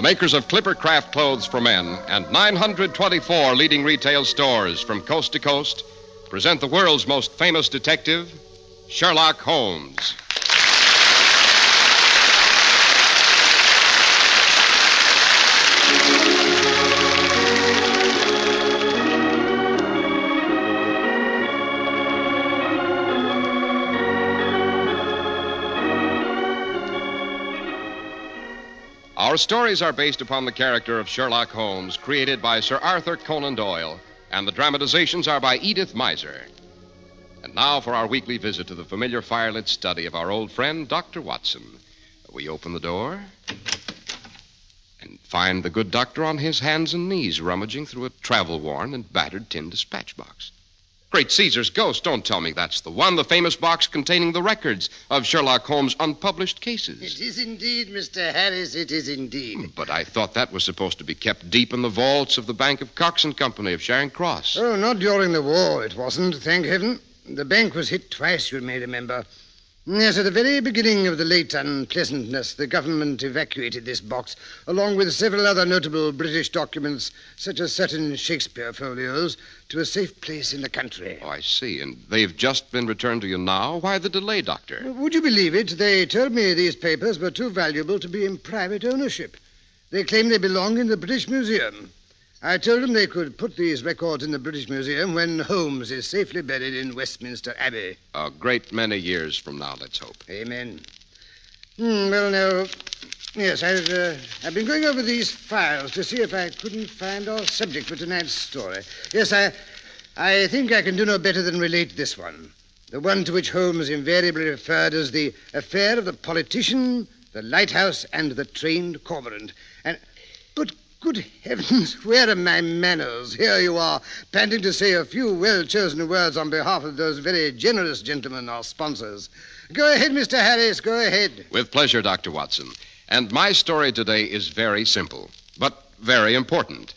makers of Clippercraft clothes for men and 924 leading retail stores from coast to coast, present the world's most famous detective, Sherlock Holmes. Our stories are based upon the character of Sherlock Holmes, created by Sir Arthur Conan Doyle, and the dramatizations are by Edith Meiser. And now for our weekly visit to the familiar firelit study of our old friend, Dr. Watson. We open the door and find the good doctor on his hands and knees rummaging through a travel-worn and battered tin dispatch box. Great Caesar's ghost, don't tell me that's the one, the famous box containing the records of Sherlock Holmes' unpublished cases. It is indeed, Mr. Harris, it is indeed. But I thought that was supposed to be kept deep in the vaults of the Bank of Cox and Company of Charing Cross. Oh, not during the war, it wasn't, thank heaven. The bank was hit twice, you may remember. Yes, at the very beginning of the late unpleasantness, the government evacuated this box, along with several other notable British documents, such as certain Shakespeare folios, to a safe place in the country. Oh, I see. And they've just been returned to you now? Why the delay, Doctor? Would you believe it? They told me these papers were too valuable to be in private ownership. They claim they belong in the British Museum. I told them they could put these records in the British Museum when Holmes is safely buried in Westminster Abbey. A great many years from now, let's hope. Amen. Well, now, yes, I've been going over these files to see if I couldn't find our subject for tonight's story. Yes, I think I can do no better than relate this one. The one to which Holmes invariably referred as the affair of the politician, the Lighthouse, and the trained Cormorant. But good heavens, where are my manners? Here you are, panting to say a few well-chosen words on behalf of those very generous gentlemen, our sponsors. Go ahead, Mr. Harris, go ahead. With pleasure, Dr. Watson. And my story today is very simple, but very important.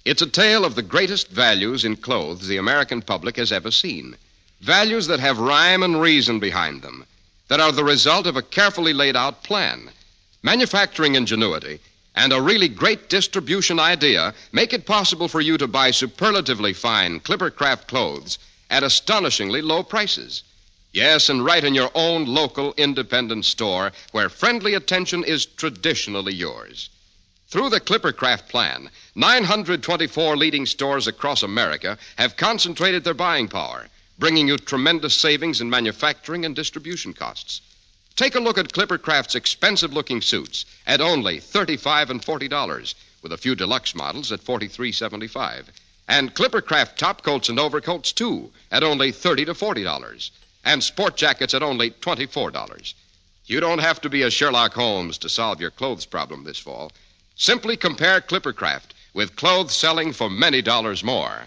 It's a tale of the greatest values in clothes the American public has ever seen. Values that have rhyme and reason behind them, that are the result of a carefully laid out plan. Manufacturing ingenuity and a really great distribution idea make it possible for you to buy superlatively fine Clippercraft clothes at astonishingly low prices. Yes, and right in your own local independent store where friendly attention is traditionally yours. Through the Clippercraft plan, 924 leading stores across America have concentrated their buying power, bringing you tremendous savings in manufacturing and distribution costs. Take a look at Clippercraft's expensive-looking suits at only $35 and $40, with a few deluxe models at $43.75. And Clippercraft top coats and overcoats, too, at only $30 to $40. And sport jackets at only $24. You don't have to be a Sherlock Holmes to solve your clothes problem this fall. Simply compare Clippercraft with clothes selling for many dollars more.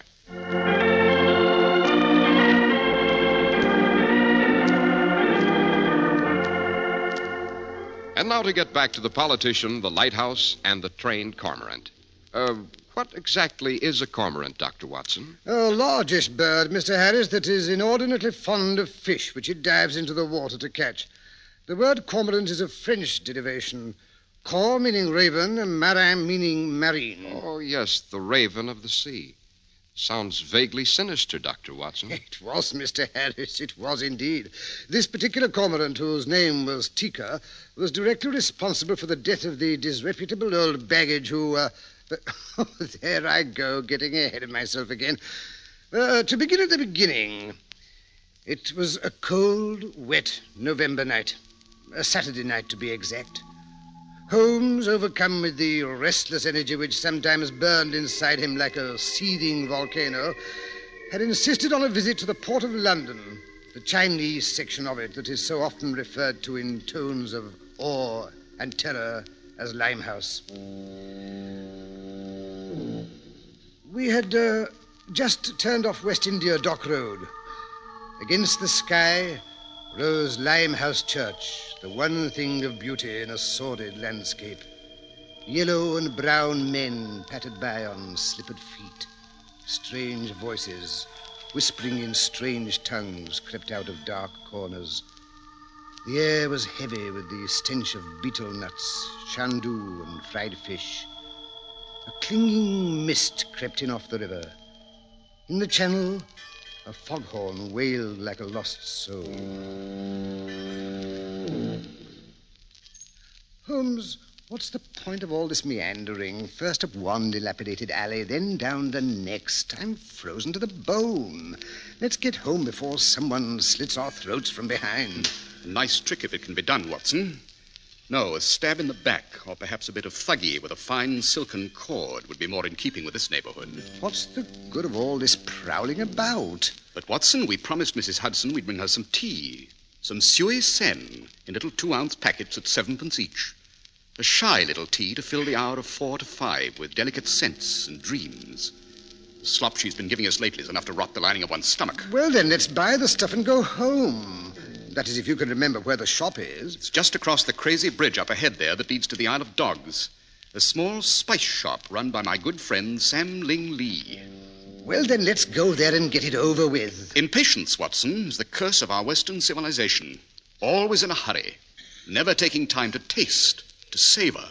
And now to get back to the politician, the Lighthouse, and the trained Cormorant. What exactly is a cormorant, Dr. Watson? A largish bird, Mr. Harris, that is inordinately fond of fish, which it dives into the water to catch. The word cormorant is a French derivation. Cor meaning raven, and marin meaning marine. Oh, yes, the raven of the sea. Sounds vaguely sinister, Dr. Watson. It was, Mr. Harris, it was indeed. This particular cormorant, whose name was Tika, was directly responsible for the death of the disreputable old baggage who, there I go, getting ahead of myself again. To begin at the beginning, it was a cold, wet November night. A Saturday night, to be exact. Holmes, overcome with the restless energy which sometimes burned inside him like a seething volcano, had insisted on a visit to the Port of London, the Chinese section of it that is so often referred to in tones of awe and terror as Limehouse. We had just turned off West India Dock Road. Against the sky rose Limehouse Church, the one thing of beauty in a sordid landscape. Yellow and brown men pattered by on slippered feet. Strange voices, whispering in strange tongues, crept out of dark corners. The air was heavy with the stench of betel nuts, shandu, and fried fish. A clinging mist crept in off the river. In the channel, a foghorn wailed like a lost soul. Holmes, what's the point of all this meandering? First up one dilapidated alley, then down the next. I'm frozen to the bone. Let's get home before someone slits our throats from behind. A nice trick if it can be done, Watson. No, a stab in the back, or perhaps a bit of thuggy with a fine silken cord would be more in keeping with this neighborhood. What's the good of all this prowling about? But, Watson, we promised Mrs. Hudson we'd bring her some tea. Some suey sen in little 2-ounce packets at 7p each. A shy little tea to fill the hour of 4 to 5 with delicate scents and dreams. The slop she's been giving us lately is enough to rot the lining of one's stomach. Well, then, let's buy the stuff and go home. That is, if you can remember where the shop is. It's just across the crazy bridge up ahead there that leads to the Isle of Dogs. A small spice shop run by my good friend Sam Ling Lee. Well, then, let's go there and get it over with. Impatience, Watson, is the curse of our Western civilization. Always in a hurry. Never taking time to taste, to savor,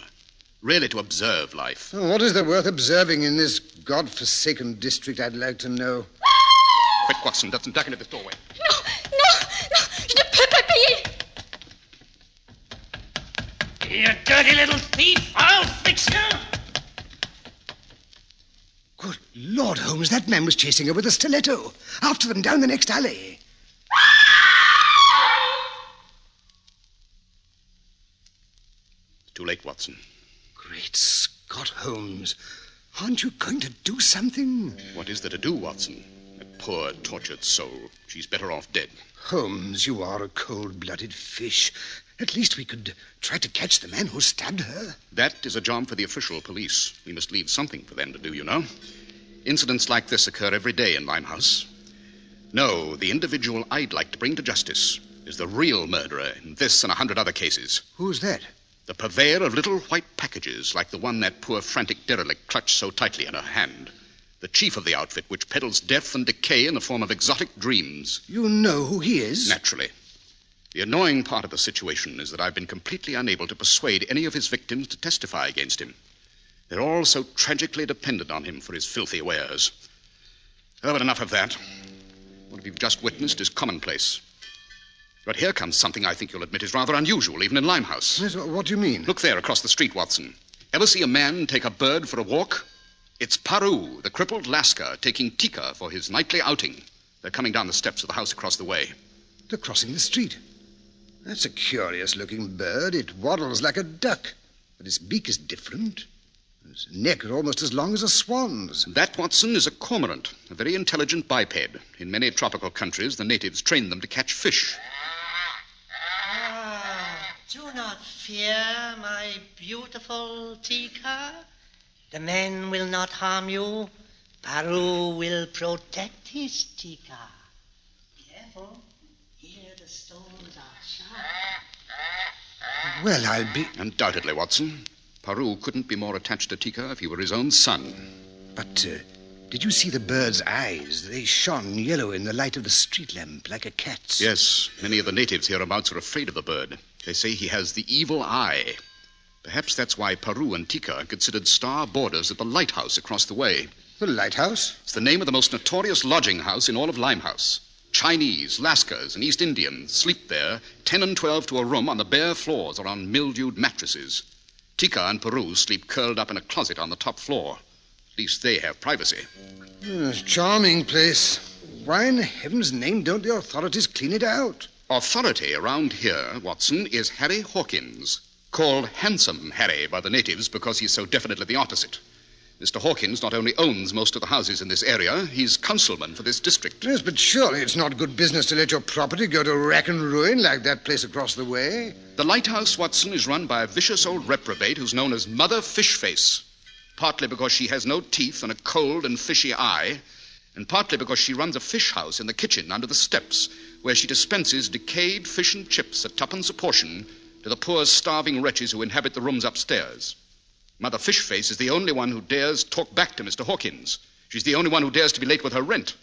really to observe life. Oh, what is there worth observing in this God-forsaken district, I'd like to know? Quick, Watson, doesn't duck into this doorway. No, je ne peux pas payer. You dirty little thief, I'll fix you. Good Lord, Holmes, that man was chasing her with a stiletto. After them down the next alley. Too late, Watson. Great Scott, Holmes. Aren't you going to do something? What is there to do, Watson? That poor, tortured soul. She's better off dead. Holmes, you are a cold-blooded fish. At least we could try to catch the man who stabbed her. That is a job for the official police. We must leave something for them to do, you know. Incidents like this occur every day in Limehouse. No, the individual I'd like to bring to justice is the real murderer in this and 100 other cases. Who's that? The purveyor of little white packages like the one that poor frantic derelict clutched so tightly in her hand. The chief of the outfit which peddles death and decay in the form of exotic dreams. You know who he is? Naturally. The annoying part of the situation is that I've been completely unable to persuade any of his victims to testify against him. They're all so tragically dependent on him for his filthy wares. Oh, but enough of that. What you've just witnessed is commonplace. But here comes something I think you'll admit is rather unusual, even in Limehouse. Yes, what do you mean? Look there across the street, Watson. Ever see a man take a bird for a walk? It's Paru, the crippled Lascar, taking Tika for his nightly outing. They're coming down the steps of the house across the way. They're crossing the street. That's a curious-looking bird. It waddles like a duck, but its beak is different. Its neck is almost as long as a swan's. That, Watson, is a cormorant, a very intelligent biped. In many tropical countries, the natives train them to catch fish. Do not fear, my beautiful Tika. The men will not harm you. Paru will protect his Tika. Careful. Here the stones are sharp. Well, I'll be... Undoubtedly, Watson. Paru couldn't be more attached to Tika if he were his own son. But did you see the bird's eyes? They shone yellow in the light of the street lamp, like a cat's. Yes, many of the natives hereabouts are afraid of the bird. They say he has the evil eye. Perhaps that's why Paru and Tika are considered star boarders at the Lighthouse across the way. The Lighthouse? It's the name of the most notorious lodging house in all of Limehouse. Chinese, Lascars, and East Indians sleep there, 10 and 12 to a room on the bare floors or on mildewed mattresses. Tika and Paru sleep curled up in a closet on the top floor. At least they have privacy. Charming place. Why in heaven's name don't the authorities clean it out? Authority around here, Watson, is Harry Hawkins, called Handsome Harry by the natives because he's so definitely the opposite. Mr. Hawkins not only owns most of the houses in this area, he's councilman for this district. Yes, but surely it's not good business to let your property go to rack and ruin like that place across the way. The Lighthouse, Watson, is run by a vicious old reprobate who's known as Mother Fishface, partly because she has no teeth and a cold and fishy eye, and partly because she runs a fish house in the kitchen under the steps, where she dispenses decayed fish and chips at 2p a portion to the poor starving wretches who inhabit the rooms upstairs. Mother Fishface is the only one who dares talk back to Mr. Hawkins. She's the only one who dares to be late with her rent.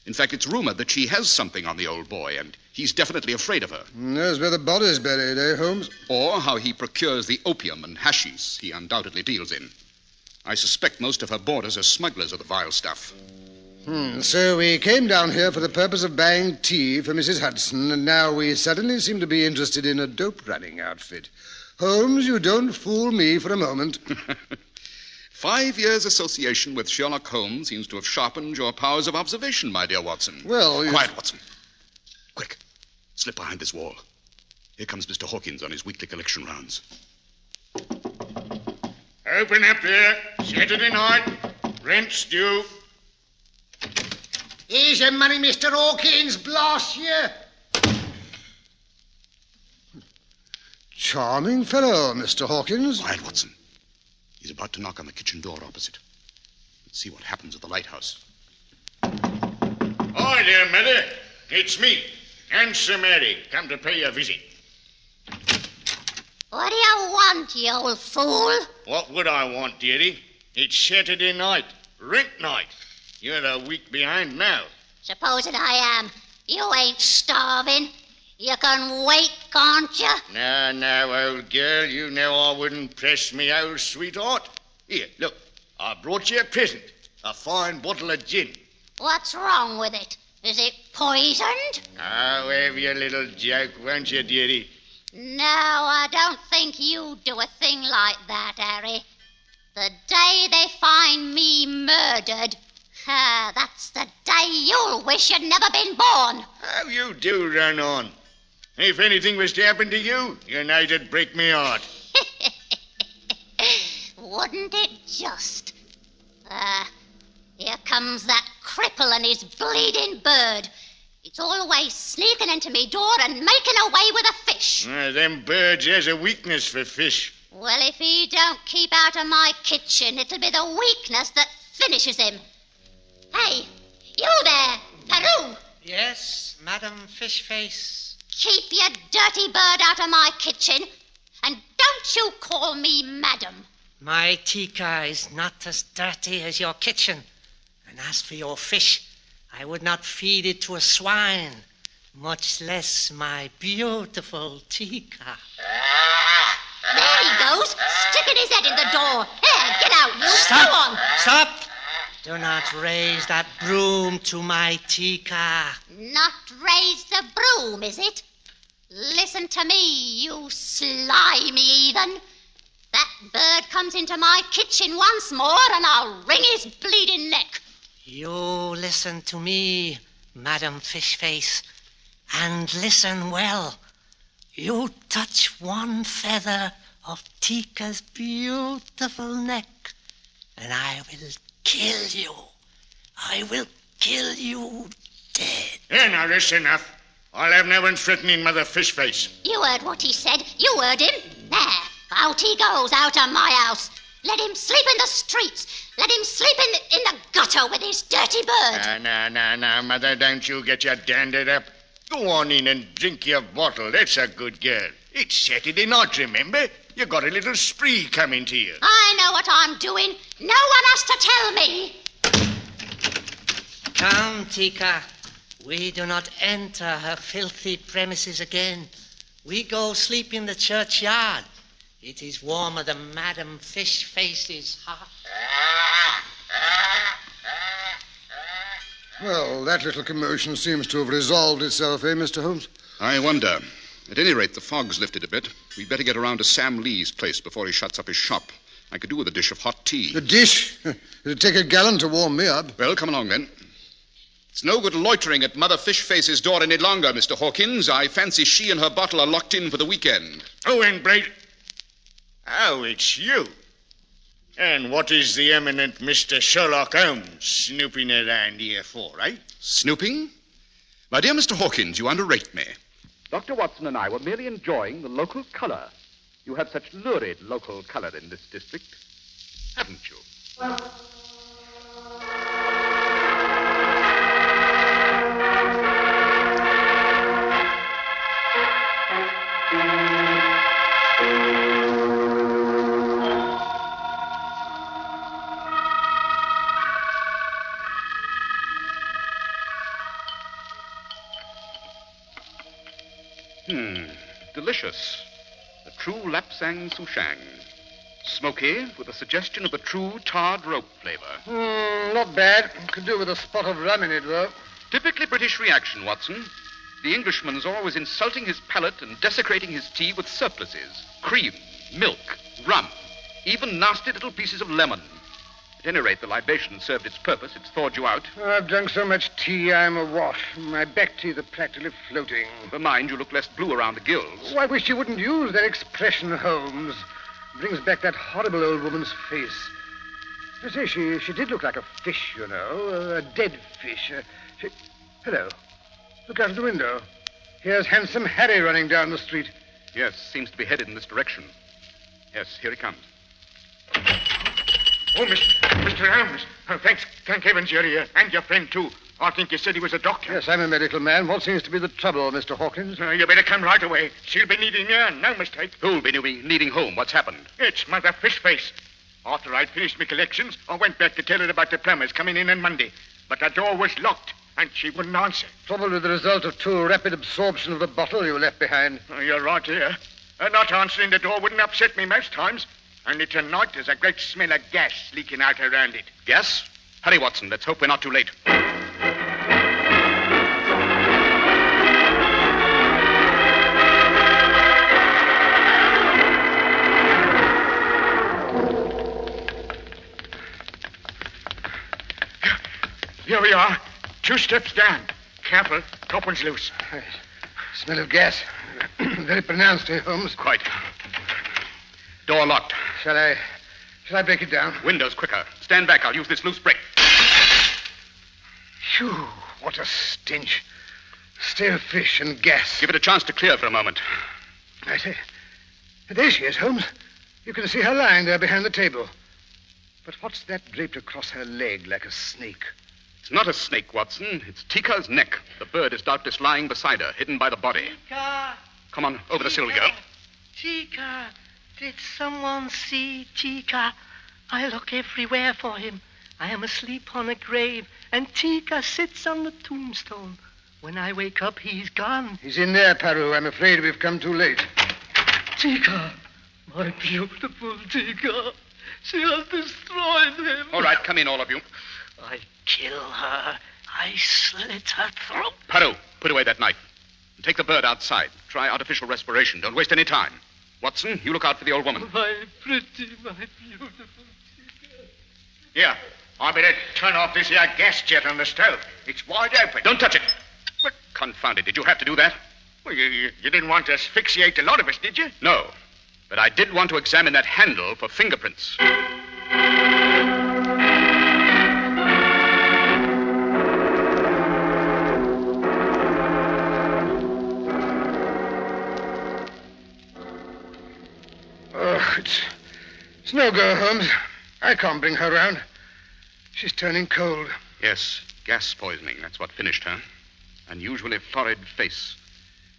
In fact, it's rumored that she has something on the old boy, and he's definitely afraid of her. Knows where the body's buried, eh, Holmes? Or how he procures the opium and hashish he undoubtedly deals in. I suspect most of her boarders are smugglers of the vile stuff. So we came down here for the purpose of buying tea for Mrs. Hudson, and now we suddenly seem to be interested in a dope-running outfit. Holmes, you don't fool me for a moment. 5 years' association with Sherlock Holmes seems to have sharpened your powers of observation, my dear Watson. Well, Quiet, Watson. Quick. Slip behind this wall. Here comes Mr. Hawkins on his weekly collection rounds. Open up there. Saturday night. Rent's due. Here's your money, Mr. Hawkins. Blast you. Charming fellow, Mr. Hawkins. Quiet, Watson. He's about to knock on the kitchen door opposite. Let's see what happens at the lighthouse. Hi there, Mother. It's me, Answer Mary, come to pay you a visit. What do you want, you old fool? What would I want, dearie? It's Saturday night, rent night. You're a week behind now. Supposing I am. You ain't starving. You can wait, can't you? No, old girl, you know I wouldn't press me old sweetheart. Here, look, I brought you a present. A fine bottle of gin. What's wrong with it? Is it poisoned? Oh, have your little joke, won't you, dearie? No, I don't think you do a thing like that, Harry. The day they find me murdered, that's the day you'll wish you'd never been born. How you do run on. If anything was to happen to you, you know it'd break me heart. Wouldn't it just? Here comes that cripple and his bleeding bird. It's always sneaking into me door and making away with a fish. Them birds has a weakness for fish. Well, if he don't keep out of my kitchen, it'll be the weakness that finishes him. Hey, you there, Peru. Yes, Madam Fishface. Keep your dirty bird out of my kitchen, and don't you call me madam. My Tika is not as dirty as your kitchen. And as for your fish, I would not feed it to a swine, much less my beautiful Tika. There he goes, sticking his head in the door. Here, get out, you. Stop! Go on. Stop! Do not raise that broom to my Tika. Not raise the broom, is it? Listen to me, you slimy heathen. That bird comes into my kitchen once more, and I'll wring his bleeding neck. You listen to me, Madam Fishface, and listen well. You touch one feather of Tika's beautiful neck, and I will kill you. I will kill you dead. Here, now, that's enough. I'll have no one threatening Mother Fishface. You heard what he said. You heard him. There, out he goes, out of my house. Let him sleep in the streets. Let him sleep in the gutter with his dirty bird. No, Mother, don't you get your dandered up. Go on in and drink your bottle. That's a good girl. It's Saturday night, remember? You got a little spree coming to you. I know what I'm doing. No one has to tell me. Come, Tika. We do not enter her filthy premises again. We go sleep in the churchyard. It is warmer than Madam Fishface's heart. Well, that little commotion seems to have resolved itself, eh, Mr. Holmes? I wonder. At any rate, the fog's lifted a bit. We'd better get around to Sam Lee's place before he shuts up his shop. I could do with a dish of hot tea. The dish? It'd take a gallon to warm me up. Well, come along, then. It's no good loitering at Mother Fishface's door any longer, Mr. Hawkins. I fancy she and her bottle are locked in for the weekend. Oh, and Braid. Oh, it's you. And what is the eminent Mr. Sherlock Holmes snooping around here for, eh? Snooping? My dear Mr. Hawkins, you underrate me. Dr. Watson and I were merely enjoying the local color. You have such lurid local color in this district, haven't you? Delicious. The true Lapsang Souchang. Smoky, with a suggestion of the true tarred rope flavor. Not bad. Could do with a spot of rum in it, though. Typically British reaction, Watson. The Englishman's always insulting his palate and desecrating his tea with surpluses. Cream, milk, rum, even nasty little pieces of lemon. At any rate, the libation served its purpose. It's thawed you out. I've drunk so much tea, I'm awash. My back teeth are practically floating. Never mind, you look less blue around the gills. Oh, I wish you wouldn't use that expression, Holmes. Brings back that horrible old woman's face. I say, she did look like a fish, you know, a dead fish. Hello. Look out of the window. Here's handsome Harry running down the street. Yes, seems to be headed in this direction. Yes, here he comes. Oh, Mr. Holmes. Oh, thank heavens you're here. And your friend, too. I think you said he was a doctor. Yes, I'm a medical man. What seems to be the trouble, Mr. Hawkins? You better come right away. She'll be needing you, no mistake. Who'll be needing home? What's happened? It's Mother Fishface. After I'd finished my collections, I went back to tell her about the plumbers coming in on Monday. But the door was locked, and she wouldn't answer. Probably the result of too rapid absorption of the bottle you left behind. Oh, you're right here. Her not answering the door wouldn't upset me most times. Only tonight there's a great smell of gas leaking out around it. Gas? Hurry, Watson. Let's hope we're not too late. Here we are. 2 steps down. Careful. Top one's loose. Smell of gas. Very pronounced, eh, Holmes? Quite. Door locked. Shall I break it down? Windows quicker. Stand back. I'll use this loose brick. Phew, what a stench. Stale fish and gas. Give it a chance to clear for a moment. I say, there she is, Holmes. You can see her lying there behind the table. But what's that draped across her leg like a snake? It's not a snake, Watson. It's Tika's neck. The bird is doubtless lying beside her, hidden by the body. Tika! Come on, over the sill we go. Tika! Did someone see Tika? I look everywhere for him. I am asleep on a grave, and Tika sits on the tombstone. When I wake up, he's gone. He's in there, Paru. I'm afraid we've come too late. Tika! My beautiful Tika! She has destroyed him. All right, come in, all of you. I kill her. I slit her throat. Paru, put away that knife. And take the bird outside. Try artificial respiration. Don't waste any time. Watson, you look out for the old woman. My pretty, my beautiful Tika. Here, I better turn off this here gas jet on the stove. It's wide open. Don't touch it. But confound it, did you have to do that? Well, you didn't want to asphyxiate a lot of us, did you? No. But I did want to examine that handle for fingerprints. It's no go, Holmes. I can't bring her round. She's turning cold. Yes, gas poisoning. That's what finished her. Unusually florid face.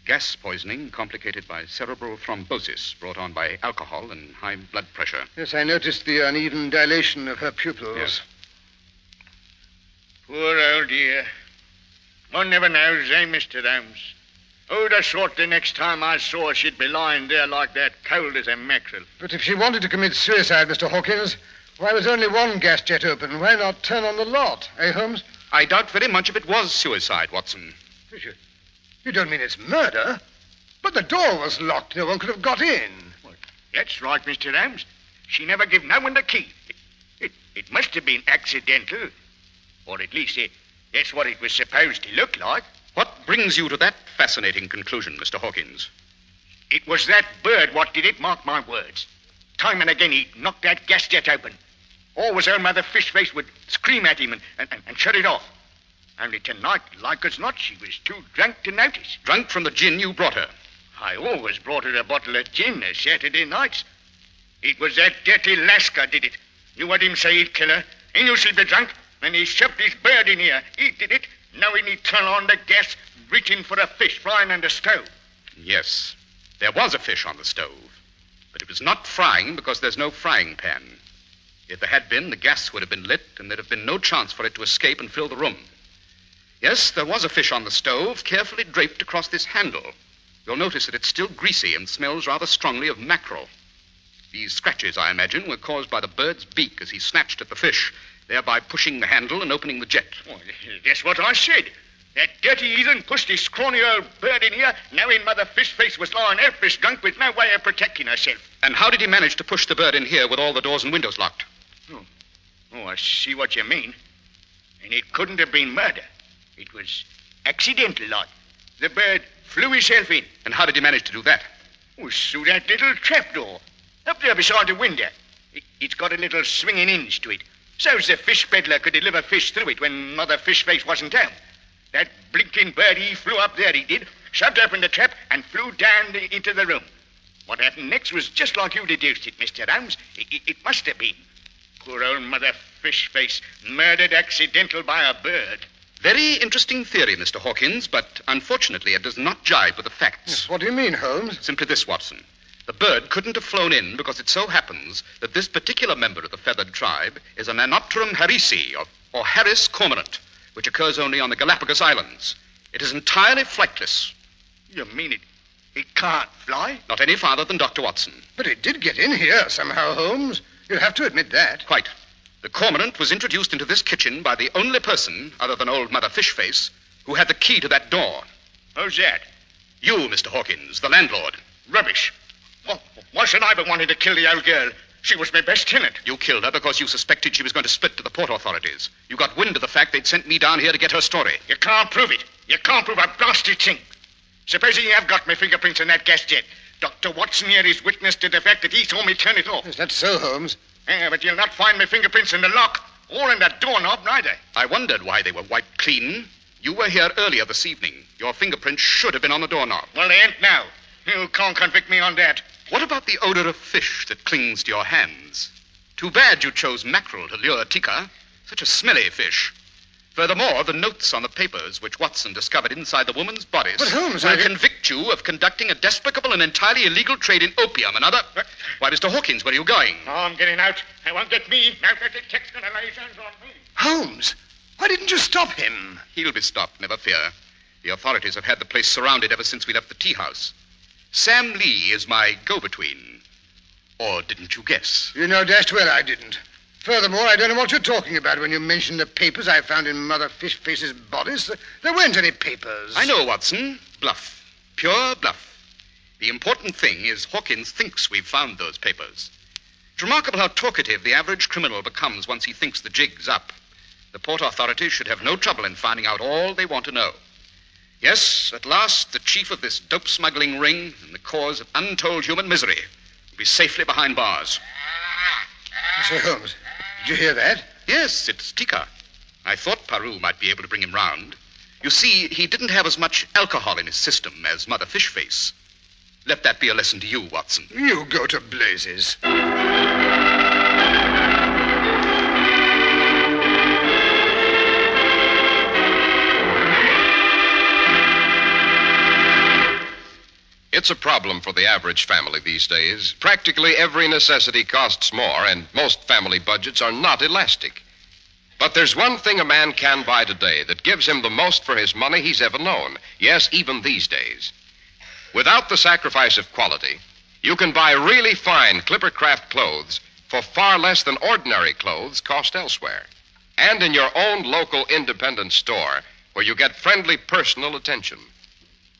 Gas poisoning complicated by cerebral thrombosis brought on by alcohol and high blood pressure. Yes, I noticed the uneven dilation of her pupils. Yes. Poor old dear. One never knows, eh, Mr. Holmes? Who'd have thought the next time I saw her she'd be lying there like that, cold as a mackerel? But if she wanted to commit suicide, Mr. Hawkins, why was only one gas jet open? Why not turn on the lot, eh, Holmes? I doubt very much if it was suicide, Watson. You don't mean it's murder? But the door was locked. No one could have got in. Well, that's right, Mr. Holmes. She never gave no one the key. It must have been accidental. Or at least that's what it was supposed to look like. What brings you to that fascinating conclusion, Mr. Hawkins? It was that bird what did it, mark my words. Time and again he knocked that gas jet open. Always old Mother Fishface would scream at him and shut it off. Only tonight, like as not, she was too drunk to notice. Drunk from the gin you brought her? I always brought her a bottle of gin on Saturday nights. It was that dirty Lascar did it. You heard him say he'd kill her. He knew she'd be drunk, and he shoved his bird in here. He did it, knowing he'd turn on the gas, reaching for a fish frying on the stove. Yes, there was a fish on the stove. But it was not frying because there's no frying pan. If there had been, the gas would have been lit, and there'd have been no chance for it to escape and fill the room. Yes, there was a fish on the stove, carefully draped across this handle, you'll notice that it's still greasy and smells rather strongly of mackerel. These scratches, I imagine, were caused by the bird's beak as he snatched at the fish, thereby pushing the handle and opening the jet. Oh, that's what I said. That dirty heathen pushed his scrawny old bird in here, knowing Mother Fishface was lying helpless drunk with no way of protecting herself. And how did he manage to push the bird in here with all the doors and windows locked? Oh, I see what you mean. And it couldn't have been murder. It was accidental, like. The bird flew himself in. And how did he manage to do that? Oh, through that little trapdoor. Up there beside the window. It's got a little swinging hinge to it. So's the fish peddler could deliver fish through it when Mother Fishface wasn't home. That blinking bird, he flew up there, he did, shoved open the trap, and flew down into the room. What happened next was just like you deduced it, Mr. Holmes. It must have been. Poor old Mother Fishface, murdered accidental by a bird. Very interesting theory, Mr. Hawkins, but unfortunately it does not jibe with the facts. What do you mean, Holmes? Simply this, Watson. The bird couldn't have flown in because it so happens that this particular member of the feathered tribe is an Anopterum harrisi, or Harris cormorant, which occurs only on the Galapagos Islands. It is entirely flightless. You mean it can't fly? Not any farther than Dr. Watson. But it did get in here somehow, Holmes. You'll have to admit that. Quite. The cormorant was introduced into this kitchen by the only person, other than old Mother Fishface, who had the key to that door. Who's that? You, Mr. Hawkins, the landlord. Rubbish. Well, why should I be wanting to kill the old girl? She was my best tenant. You killed her because you suspected she was going to split to the port authorities. You got wind of the fact they'd sent me down here to get her story. You can't prove it. You can't prove a blasted thing. Supposing you have got my fingerprints in that gas jet. Dr. Watson here is witness to the fact that he saw me turn it off. Is that so, Holmes? Yeah, but you'll not find my fingerprints in the lock or in the doorknob, neither. I wondered why they were wiped clean. You were here earlier this evening. Your fingerprints should have been on the doorknob. Well, they ain't now. You can't convict me on that. What about the odor of fish that clings to your hands? Too bad you chose mackerel to lure Tika. Such a smelly fish. Furthermore, the notes on the papers which Watson discovered inside the woman's bodice But Holmes, will convict you of conducting a despicable and entirely illegal trade in opium and other... Why, Mr. Hawkins, where are you going? Oh, I'm getting out. They won't get me. Now that the tech's going to lay his hands on me. Holmes, why didn't you stop him? He'll be stopped, never fear. The authorities have had the place surrounded ever since we left the tea house. Sam Lee is my go-between. Or didn't you guess? You know dashed well I didn't. Furthermore, I don't know what you're talking about when you mention the papers I found in Mother Fishface's bodice. There weren't any papers. I know, Watson. Bluff. Pure bluff. The important thing is Hawkins thinks we've found those papers. It's remarkable how talkative the average criminal becomes once he thinks the jig's up. The port authorities should have no trouble in finding out all they want to know. Yes, at last, the chief of this dope-smuggling ring and the cause of untold human misery will be safely behind bars. Sir Holmes, did you hear that? Yes, it's Tika. I thought Paru might be able to bring him round. You see, he didn't have as much alcohol in his system as Mother Fishface. Let that be a lesson to you, Watson. You go to blazes. It's a problem for the average family these days. Practically every necessity costs more, and most family budgets are not elastic. But there's one thing a man can buy today that gives him the most for his money he's ever known. Yes, even these days. Without the sacrifice of quality, you can buy really fine Clippercraft clothes for far less than ordinary clothes cost elsewhere. And in your own local independent store, where you get friendly personal attention.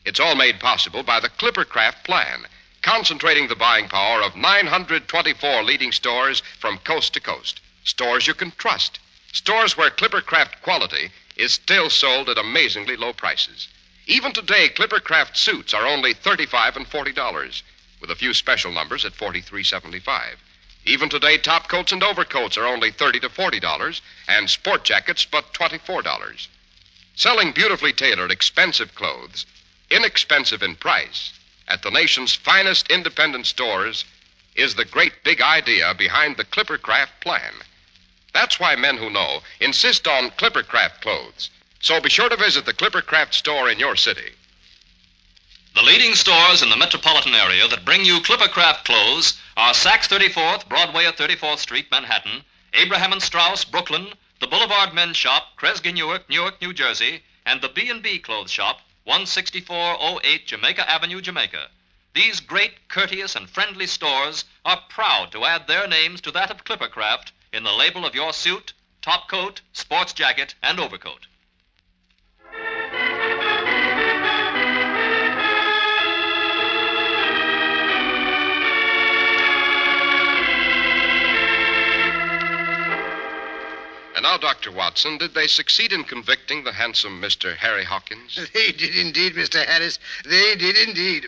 It's all made possible by the Clippercraft plan, concentrating the buying power of 924 leading stores from coast to coast. Stores you can trust. Stores where Clippercraft quality is still sold at amazingly low prices. Even today, Clippercraft suits are only $35 and $40, with a few special numbers at $43.75. Even today, top coats and overcoats are only $30 to $40, and sport jackets but $24. Selling beautifully tailored, expensive clothes, inexpensive in price, at the nation's finest independent stores, is the great big idea behind the Clippercraft plan. That's why men who know insist on Clippercraft clothes. So be sure to visit the Clippercraft store in your city. The leading stores in the metropolitan area that bring you Clippercraft clothes are Saks 34th, Broadway at 34th Street, Manhattan, Abraham and Straus, Brooklyn, the Boulevard Men's Shop, Kresge, Newark, New Jersey, and the B&B Clothes Shop, 16408 Jamaica Avenue, Jamaica. These great, courteous, and friendly stores are proud to add their names to that of Clippercraft in the label of your suit, top coat, sports jacket, and overcoat. And now, Dr. Watson, did they succeed in convicting the handsome Mr. Harry Hawkins? They did indeed, Mr. Harris. They did indeed.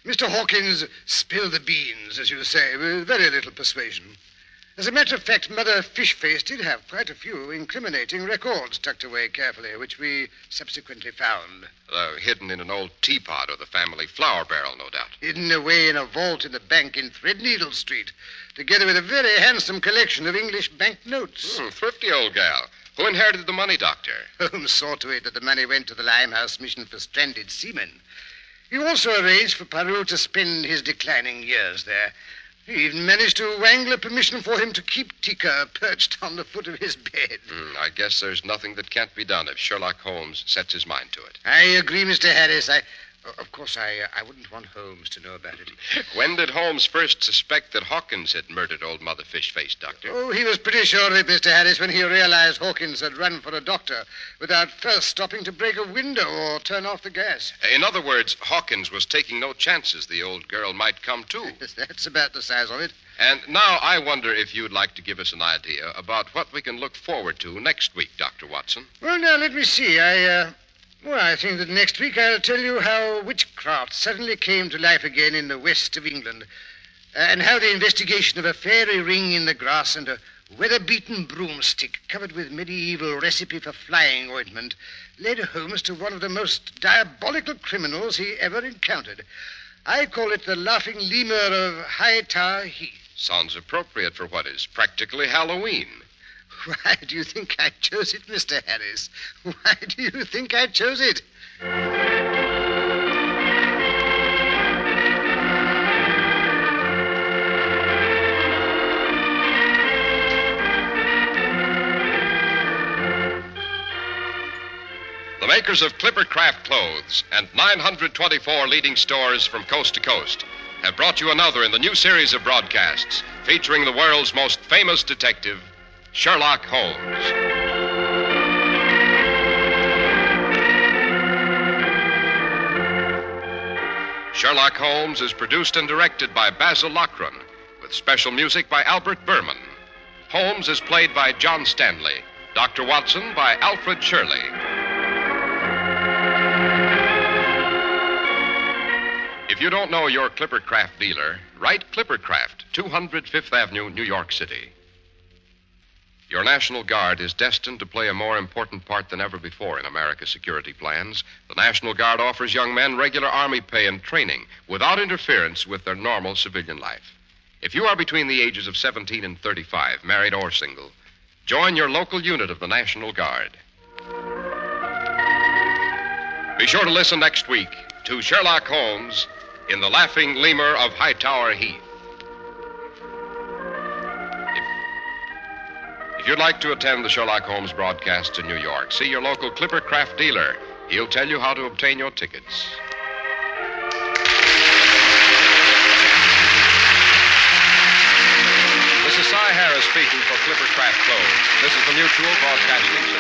Mr. Hawkins spilled the beans, as you say, with very little persuasion. As a matter of fact, Mother Fishface did have quite a few incriminating records tucked away carefully, which we subsequently found. Hidden in an old teapot or the family flour barrel, no doubt. Hidden away in a vault in the bank in Threadneedle Street, together with a very handsome collection of English banknotes. Thrifty old gal. Who inherited the money, Doctor? Holmes saw to it that the money went to the Limehouse mission for stranded seamen. He also arranged for Peru to spend his declining years there. He even managed to wangle a permission for him to keep Tika perched on the foot of his bed. I guess there's nothing that can't be done if Sherlock Holmes sets his mind to it. I agree, Mr. Harris. Of course, I wouldn't want Holmes to know about it. When did Holmes first suspect that Hawkins had murdered old Mother Fishface, Doctor? Oh, he was pretty sure of it, Mr. Harris, when he realized Hawkins had run for a doctor without first stopping to break a window or turn off the gas. In other words, Hawkins was taking no chances the old girl might come to. That's about the size of it. And now I wonder if you'd like to give us an idea about what we can look forward to next week, Dr. Watson. Well, now, let me see. I think that next week I'll tell you how witchcraft suddenly came to life again in the west of England, and how the investigation of a fairy ring in the grass and a weather-beaten broomstick covered with medieval recipe for flying ointment led Holmes to one of the most diabolical criminals he ever encountered. I call it the laughing lemur of Hightower Heath. Sounds appropriate for what is practically Halloween. Why do you think I chose it, Mr. Harris? Why do you think I chose it? The makers of Clippercraft clothes and 924 leading stores from coast to coast have brought you another in the new series of broadcasts featuring the world's most famous detective, Sherlock Holmes. Sherlock Holmes is produced and directed by Basil Lochran, with special music by Albert Berman. Holmes is played by John Stanley, Dr. Watson by Alfred Shirley. If you don't know your Clippercraft dealer, write Clippercraft, 200 Fifth Avenue, New York City. Your National Guard is destined to play a more important part than ever before in America's security plans. The National Guard offers young men regular Army pay and training without interference with their normal civilian life. If you are between the ages of 17 and 35, married or single, join your local unit of the National Guard. Be sure to listen next week to Sherlock Holmes in The Laughing Lemur of Hightower Heath. If you'd like to attend the Sherlock Holmes broadcasts in New York, see your local Clippercraft dealer. He'll tell you how to obtain your tickets. This is Cy Harris speaking for Clippercraft Clothes. This is the Mutual Broadcasting Service.